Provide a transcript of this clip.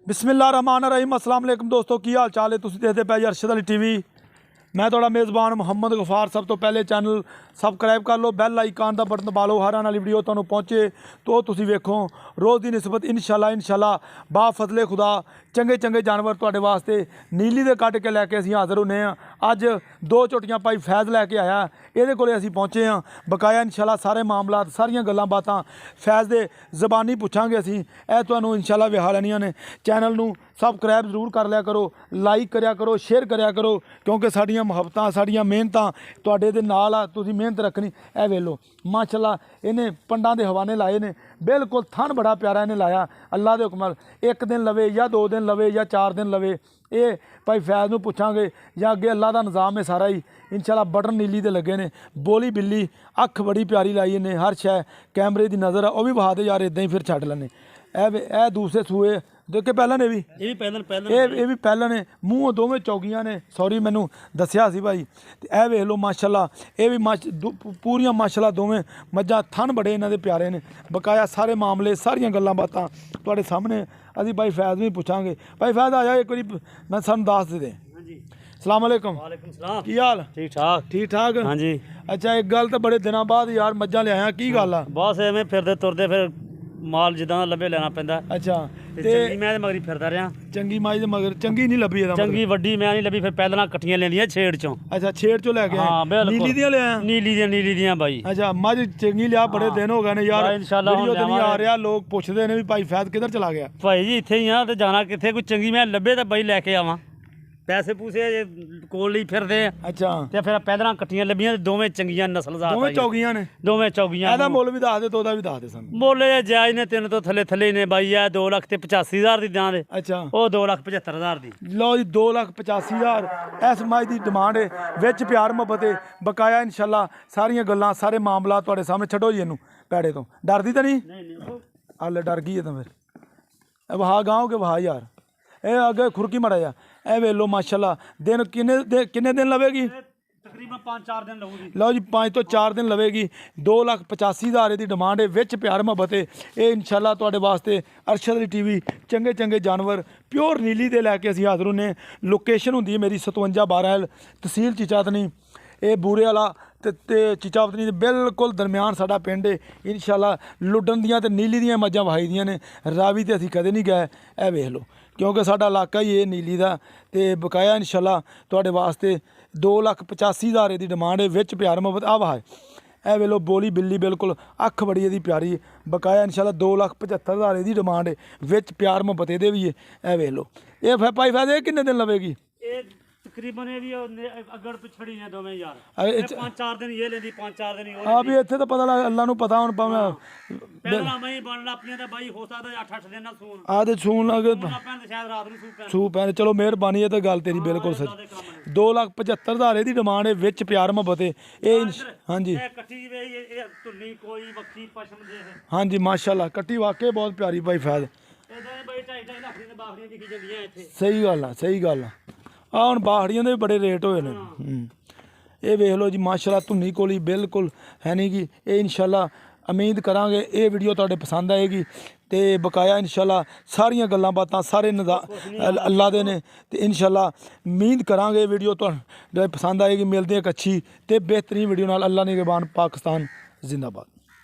बिस्मिल्लाहिर्रहमानिर्रहीम अस्सलाम वालेकुम दोस्तों की हाल चाल है। तुसीं देखदे पए अरशद अली टीवी। मैं थोड़ा मेज़बान मुहम्मद गफार। सब तो पहले चैनल सबसक्राइब कर लो, बैल आइकन का बटन दबा लो, हर आने वाली वीडियो तुहानूं पहुँचे तो तुसीं वेखो। रोज़ की निस्बत इंशाल्लाह बा फजले खुदा चंगे चंगे जानवर तुहाडे वास्ते नीली दे कट के लैके असीं हाज़र होने आ। अज दो झोटियां भाई फैज़ लैके आया, ये कोले असीं पहुँचे हाँ। बकाया इंशाल्लाह सारे मामलात सारियां गल्लां बातां फैज़ दे ज़बानी पुछांगे असीं। ए तुहानूं इंशाल्लाह विखा लैणियां ने। चैनल नूं सबसक्राइब जरूर कर लिया करो, लाइक करिया करो, शेयर करिया करो, क्योंकि साड़ियां मुहब्बतां साड़ियां मेहनतां तुहाडे दे नाल आ। तुसीं मेहनत रखनी। ए वेलो माशाल्लाह इन्हें पंडां दे हवाने लाए ने, बिल्कुल थन बड़ा प्यारा इन्हें लाया अल्लाह दे हुक्म नाल। एक दिन लवे या 2 दिन लवे या 4 दिन लवे, ये भाई फैज़ नूं पुछांगे या अगे अल्लाह दा निज़ाम है सारा ही। इंशाल्लाह बटन नीली दे लगे ने, बोली बिल्ली अख बड़ी प्यारी लाई ने, हर शै कैमरे दी नज़र आ। वह भी बहा दे यार, इदां ही फिर छड्ड लैने। ए दूसरे सूए देखे पहला ने भी ये भी पहला ने, मूँह दोवें चौगियां ने। सॉरी मैनू दसिया सी भाई। ते ए वेख लो माशाल्लाह ये भी पूरियां माशाल्लाह दोवें मज्जां थन बड़े इन्हां दे प्यारे ने। बकाया सारे मामले सारियां गल्लां बातां तुहाडे सामने असीं भाई फैज़ भी पुछांगे। भाई फैज़ आ जा एक बारी मैं सानूं दस दे। अस्सलाम वालेकुम। की हाल? ठीक ठाक हाँ जी। अच्छा एक गल तो बड़े दिनों बाद यार मज्जां लिआया, की गल आ? बस एवें फिरदे तुरदे फिर माल जिद्दां दा लभे लेना पैंदा। अच्छा ते चंगी मैं मगरी फिरदा रहा। चंगी माई दे मगर चंगी नहीं लभी? चंगी वड्डी मैं नहीं लभी, फिर पैदल कट्टियां लेंदियां छेड़ चों। अच्छा छेड़ चो लैके हाँ बिल्कुल नीली दियां ले आया? नीली दियां भाई। अच्छा मज चंगी लिया, बड़े दिन हो गए ने यार, इंशाल्लाह वीडियो ते नहीं आ रहा। लोग पुछदे ने भी भाई फैज़ किधर चला गया? भाई जी इत्थे ही आ ते जाना कित्थे, कोई चंगी मैं लभे ते बई लैके आवां। पैसे पूसे कोल ही फिरदे। अच्छा ते फिर पैदल कट्टियां लभियां ते दोवें चंगियां नस्लदार दोवें चौगियां ने? दोवें चौगियां। एदा मुੱਲ भी दस दे तो ओदा भी दस दे सानूं। मुੱਲ जायज़ ने, 3 तो थले ने बाई। है 2,85,000 दी दां दे। अच्छा ਉਹ 2,75,000 ਦੀ। लो जी 2,85,000 इस मज की डिमांड है। विच प्यार मुहब्बत है। बकाया इंशाल्लाह सारियां गल्लां सारे मामला तुहाडे सामने। छड्डो जी इनू पैड़े तो, डरदी तो नहीं? हल डर गई है तो फिर वहा गाँव के वहा यार। ए अगे खुरकी मड़ा जा। ए वे लो माशाल्लाह दिन किन्ने दिन लवेगी? तकरीबन 5-4 दिन लगूगी। लो जी 5 तो 4 दिन लवेगी। 2,85,000 की डिमांड है। विच प्यार मुहब्बत है। ये इंशाल्लाह तुहाडे वास्ते अरशद अली टीवी चंगे चंगे जानवर प्योर नीली दे लैके असीं हाज़र होने। लोकेशन हुंदी है मेरी 57 तहसील चिचातनी, ये बूरे वाला ते चिचावतनी दे बिल्कुल दरम्यान साडा पिंड है। इंशाल्लाह लुड्डन दियां ते नीली दियां मज्जां वहाई दियां ने। रावी ते असीं कदे नहीं गए। ए वेख लो क्योंकि साडा इलाका ही है नीली दा। ते बकाया इंशाल्लाह तुहाडे वास्ते 2,85,000 की डिमांड है। विच प्यार मुहब्बत आ वहा ए वेलो बोली बिल्ली बिल्कुल अख बड़ी इहदी प्यारी है। बकाया इंशाल्लाह 2,75,000 की डिमांड है। विच प्यार मुहब्बत इहदे भी है। ए वेख लो ये भाई फैज़ किन्ने दिन लवेगी? तकरीबन ये भी अगड़ पिछड़ी ने दोवें यार। 5-4 दिन ये लेंदी, 5-4 दिन ये। हाँ भी इत्थे तो पता लग अल्लाह नूं पता हुण भावें पहला मैं बन लापियां ते बाई हो सकदा 8-8 दिन ना सून आ ते सून लगे पैन ते शायद रात नूं सून सू पैन। चलो मेहरबानी है तो गल तेरी बिल्कुल सच। 2,75,000 की डिमांड है। विच प्यार मुहब्बत है। ये हाँ जी कट्टी वे ये धुन्नी कोई वक्की पशम दे। हाँ जी माशाल्लाह कट्टी वाकई बहुत प्यारी भाई फैज़। इदां बाई 2.5 लाख दी बाखड़ियां दिखी जंदियां इत्थे। सही गल आ सही गल आ। हुण बाखड़ियां दे भी बड़े रेट होए ने। ये वेख लो जी माशाल्लाह धुन्नी कोली बिल्कुल है नहीं गी। ये इंशाल्लाह उम्मीद करांगे ये वीडियो तुहाडे पसंद आएगी। ते बकाया इंशाल्लाह सारियां गल्लां बातां सारे अल्लाह दे ने। ते इंशाल्लाह उम्मीद करांगे वीडियो तुहाडे पसंद आएगी। मिलदे एक अच्छी ते बेहतरीन वीडियो नाल। अल्लाह निगहबान पाकिस्तान जिंदाबाद।